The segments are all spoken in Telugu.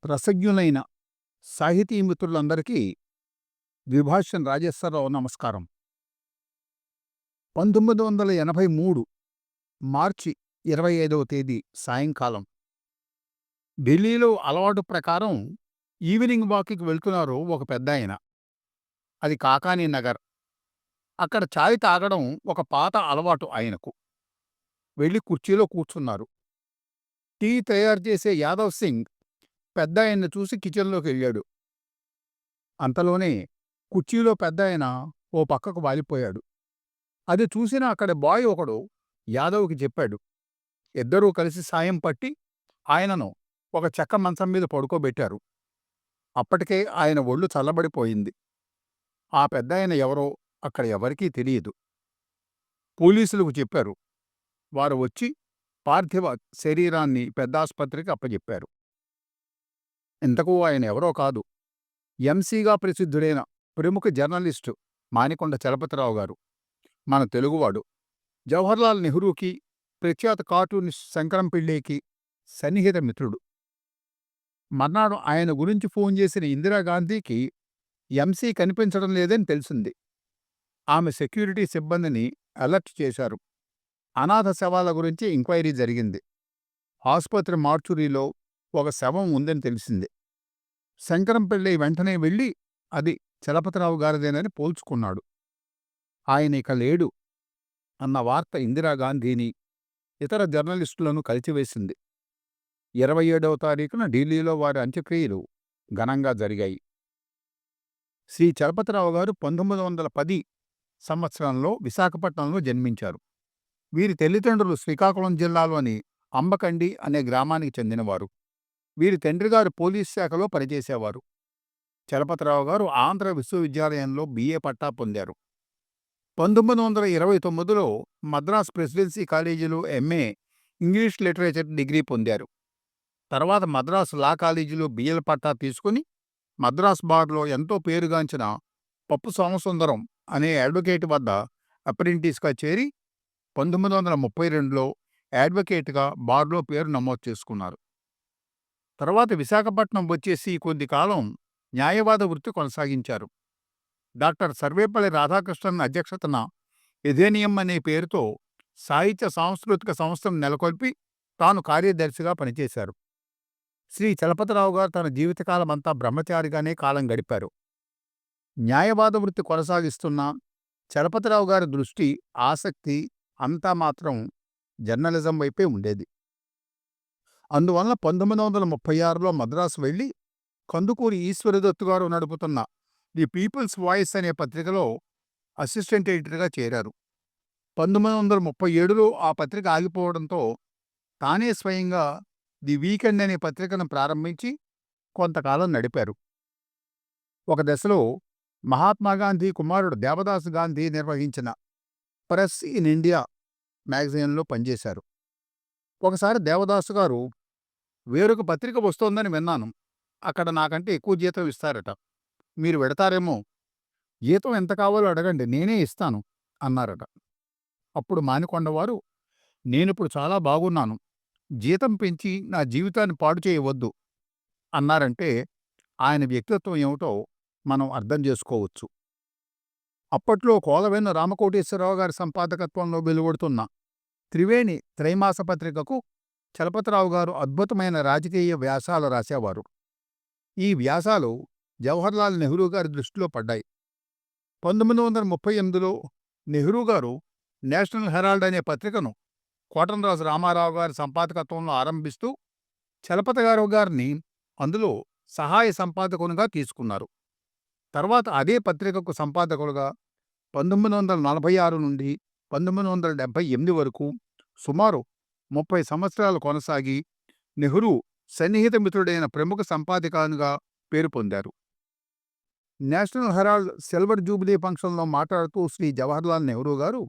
రసజ్ఞులైన సాహితీ మిత్రులందరికీ ద్విభాష్యం రాజేశ్వరరావు నమస్కారం. 1983 మార్చి 25వ తేదీ సాయంకాలం ఢిల్లీలో అలవాటు ప్రకారం ఈవినింగ్ వాక్కి వెళ్తున్నారు ఒక పెద్దాయన. అది కాకానీ నగర్. అక్కడ చాయ్ తాగడం ఒక పాత అలవాటు ఆయనకు. వెళ్ళి కుర్చీలో కూర్చున్నారు. టీ తయారు చేసే యాదవ్ సింగ్ పెద్దాయన్ని చూసి కిచెన్లోకి వెళ్ళాడు. అంతలోనే కుర్చీలో పెద్దాయన ఓ పక్కకు వాలిపోయాడు. అది చూసిన అక్కడి బాయ్ ఒకడు యాదవ్కి చెప్పాడు. ఇద్దరూ కలిసి సాయం పట్టి ఆయనను ఒక చెక్క మంచం మీద పడుకోబెట్టారు. అప్పటికే ఆయన ఒళ్ళు చల్లబడిపోయింది. ఆ పెద్దాయన ఎవరో అక్కడ ఎవరికీ తెలియదు. పోలీసులకు చెప్పారు. వారు వచ్చి పార్థివ శరీరాన్ని పెద్దాసుపత్రికి అప్పజెప్పారు. ఇంతకు ఆయన ఎవరో కాదు, ఎంసీగా ప్రసిద్ధుడైన ప్రముఖ జర్నలిస్టు మానికొండ చలపతిరావు గారు. మన తెలుగువాడు. జవహర్లాల్ నెహ్రూకి, ప్రఖ్యాత కార్టూనిస్ట్ శంకరం పిళ్ళేకి సన్నిహిత మిత్రుడు. మర్నాడు ఆయన గురించి ఫోన్ చేసిన ఇందిరాగాంధీకి ఎంసీ కనిపించడం లేదని తెలిసింది. ఆమె సెక్యూరిటీ సిబ్బందిని అలర్ట్ చేశారు. అనాథ శవాల గురించి ఎంక్వైరీ జరిగింది. ఆసుపత్రి మార్చురీలో ఒక శవం ఉందని తెలిసింది. శంకరం పిళ్ళై వెంటనే వెళ్ళి అది చలపతిరావు గారిదేనని పోల్చుకున్నాడు. ఆయన ఇక లేడు అన్న వార్త ఇందిరాగాంధీని, ఇతర జర్నలిస్టులను కలిచివేసింది. 27వ తారీఖున ఢిల్లీలో వారి అంత్యక్రియలు ఘనంగా జరిగాయి. శ్రీ చలపతిరావు గారు 1910 సంవత్సరంలో విశాఖపట్నంలో జన్మించారు. వీరి తల్లిదండ్రులు శ్రీకాకుళం జిల్లాలోని అంబకండి అనే గ్రామానికి చెందినవారు. వీరి తండ్రిగారు పోలీస్ శాఖలో పనిచేసేవారు. చలపతిరావు గారు ఆంధ్ర విశ్వవిద్యాలయంలో బిఏ పట్టా పొందారు. 1929లో మద్రాస్ ప్రెసిడెన్సీ కాలేజీలో ఎంఏ ఇంగ్లీష్ లిటరేచర్ డిగ్రీ పొందారు. తర్వాత మద్రాసు లా కాలేజీలో బిఎల్ పట్టా తీసుకుని మద్రాస్ బార్లో ఎంతో పేరుగాంచిన పప్పు సోమసుందరం అనే అడ్వకేట్ వద్ద అప్రెంటిస్గా చేరి 1932లో అడ్వకేట్గా బార్లో పేరు నమోదు చేసుకున్నారు. తర్వాత విశాఖపట్నం వచ్చేసి కొద్ది కాలం న్యాయవాద వృత్తి కొనసాగించారు. డాక్టర్ సర్వేపల్లి రాధాకృష్ణన్ అధ్యక్షతన ఎథేనియం అనే పేరుతో సాహిత్య సాంస్కృతిక సంస్థను నెలకొల్పి తాను కార్యదర్శిగా పనిచేశారు. శ్రీ చలపతిరావు గారు తన జీవితకాలమంతా బ్రహ్మచారిగానే కాలం గడిపారు. న్యాయవాద వృత్తి కొనసాగిస్తున్న చలపతిరావు గారి దృష్టి, ఆసక్తి అంతా మాత్రం జర్నలిజం వైపే ఉండేది. అందువల్ల 1936లో మద్రాసు వెళ్ళి కందుకూరి ఈశ్వరదత్తు గారు నడుపుతున్న ది పీపుల్స్ వాయిస్ అనే పత్రికలో అసిస్టెంట్ ఎడిటర్గా చేరారు. 1937లో ఆ పత్రిక ఆగిపోవడంతో తానే స్వయంగా ది వీకెండ్ అనే పత్రికను ప్రారంభించి కొంతకాలం నడిపారు. ఒక దశలో మహాత్మాగాంధీ కుమారుడు దేవదాసు గాంధీ నిర్వహించిన ప్రెస్ ఇన్ ఇండియా మ్యాగజైన్లో పనిచేశారు. ఒకసారి దేవదాసు గారు, వేరొక పత్రిక వస్తోందని విన్నాను, అక్కడ నాకంటే ఎక్కువ జీతం ఇస్తారట, మీరు వెడతారేమో, జీతం ఎంత కావాలో అడగండి, నేనే ఇస్తాను అన్నారట. అప్పుడు మానికొండవారు, నేనిప్పుడు చాలా బాగున్నాను, జీతం పెంచి నా జీవితాన్ని పాడు చేయవద్దు అన్నారంటే ఆయన వ్యక్తిత్వం ఏమిటో మనం అర్థం చేసుకోవచ్చు. అప్పట్లో కోలవెన్న రామకోటేశ్వరరావు గారి సంపాదకత్వంలో వెలువడుతున్న త్రివేణి త్రైమాస పత్రికకు చలపతిరావు గారు అద్భుతమైన రాజకీయ వ్యాసాలు రాసేవారు. ఈ వ్యాసాలు జవహర్లాల్ నెహ్రూ గారి దృష్టిలో పడ్డాయి. 1938లో నెహ్రూ గారు నేషనల్ హెరాల్డ్ అనే పత్రికను కోటంరాజు రామారావు గారి సంపాదకత్వంలో ఆరంభిస్తూ చలపతిరావు గారిని అందులో సహాయ సంపాదకునిగా తీసుకున్నారు. తర్వాత అదే పత్రికకు సంపాదకులుగా 1946 నుండి 1978 వరకు సుమారు 30 సంవత్సరాలు కొనసాగి నెహ్రూ సన్నిహిత మిత్రుడైన ప్రముఖ సంపాదకునిగా పేరు పొందారు. నేషనల్ హెరాల్డ్ సిల్వర్ జూబిలీ ఫంక్షన్లో మాట్లాడుతూ శ్రీ జవహర్లాల్ నెహ్రూ గారు,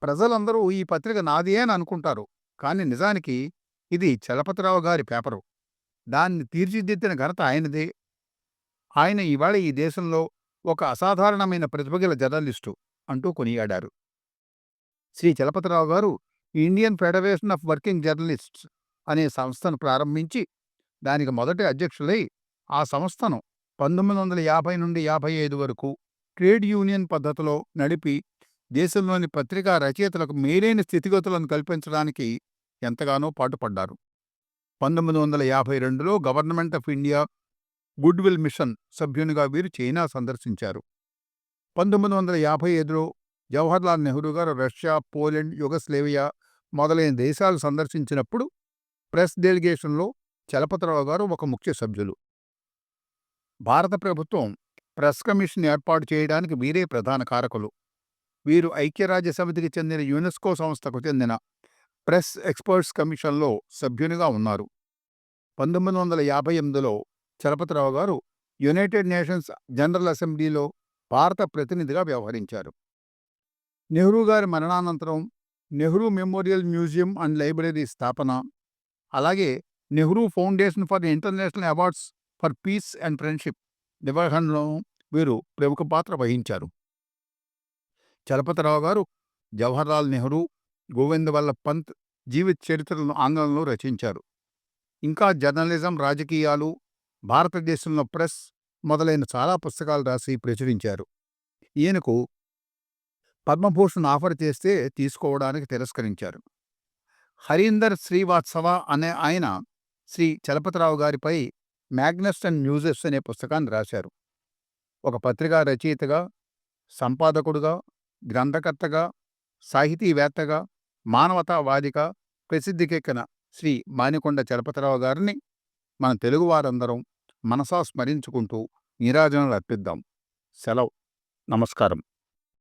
ప్రజలందరూ ఈ పత్రిక నాదే అని అనుకుంటారు, కానీ నిజానికి ఇది చలపతిరావు గారి పేపరు, దాన్ని తీర్చిదిద్దిన ఘనత ఆయనదే. ఆయన ఇవాళ ఈ దేశంలో ఒక అసాధారణమైన ప్రతిభగల జర్నలిస్టు అంటూ కొనియాడారు. శ్రీ చలపతిరావు గారు Indian federation of working journalists అనే సంస్థను ప్రారంభించి దానికి మొదటి అధ్యక్షులై ఆ సంస్థను 1950 నుండి 55 వరకు ట్రేడ్ యూనియన్ పద్ధతిలో నడిపి దేశంలోని పత్రికా రచయితలకు మేలైన స్థితిగతులను కల్పించడానికి ఎంతగానో పాటుపడ్డారు. 1952లో government of India goodwill mission సభ్యునిగా వీరు చైనా సందర్శించారు. 1955లో జవహర్లాల్ నెహ్రూ గారు రష్యా, పోలాండ్, యుగస్లేవియా మొదలైన దేశాలు సందర్శించినప్పుడు ప్రెస్ డెలిగేషన్లో చలపతిరావు గారు ఒక ముఖ్య సభ్యులు. భారత ప్రభుత్వం ప్రెస్ కమిషన్ ఏర్పాటు చేయడానికి వీరే ప్రధాన కారకులు. వీరు ఐక్యరాజ్య సమితికి చెందిన యునెస్కో సంస్థకు చెందిన ప్రెస్ ఎక్స్పర్ట్స్ కమిషన్లో సభ్యునిగా ఉన్నారు. 1958లో చలపతిరావు గారు యునైటెడ్ నేషన్స్ జనరల్ అసెంబ్లీలో భారత ప్రతినిధిగా వ్యవహరించారు. నెహ్రూ గారి మరణానంతరం Nehru memorial museum and library స్థాపన, అలాగే Nehru foundation for international awards for piece and friendship నిర్వహణలో వీరు ప్రముఖ పాత్ర వహించారు. చలపతిరావు గారు జవహర్లాల్ నెహ్రూ, గోవింద్ వల్లభ్ పంత్ జీవిత చరిత్రలను ఆంగ్లంలో రచించారు. ఇంకా జర్నలిజం, రాజకీయాలు, భారతదేశంలో ప్రెస్ మొదలైన చాలా పుస్తకాలు రాసి ప్రచురించారు. ఈయనకు పద్మభూషణ్ ఆఫర్ చేస్తే తీసుకోవడానికి తిరస్కరించారు. హరీందర్ శ్రీవాత్సవ అనే ఆయన శ్రీ చలపతిరావు గారిపై మ్యాగ్నస్ అండ్ మ్యూజెస్ అనే పుస్తకాన్ని రాశారు. ఒక పత్రికా రచయితగా, సంపాదకుడుగా, గ్రంథకర్తగా, సాహితీవేత్తగా, మానవతావాదిగా ప్రసిద్ధికెక్కిన శ్రీ మానికొండ చలపతిరావు గారిని మన తెలుగువారందరం మనసా స్మరించుకుంటూ నీరాజనాలు అర్పిద్దాం. సెలవు. నమస్కారం.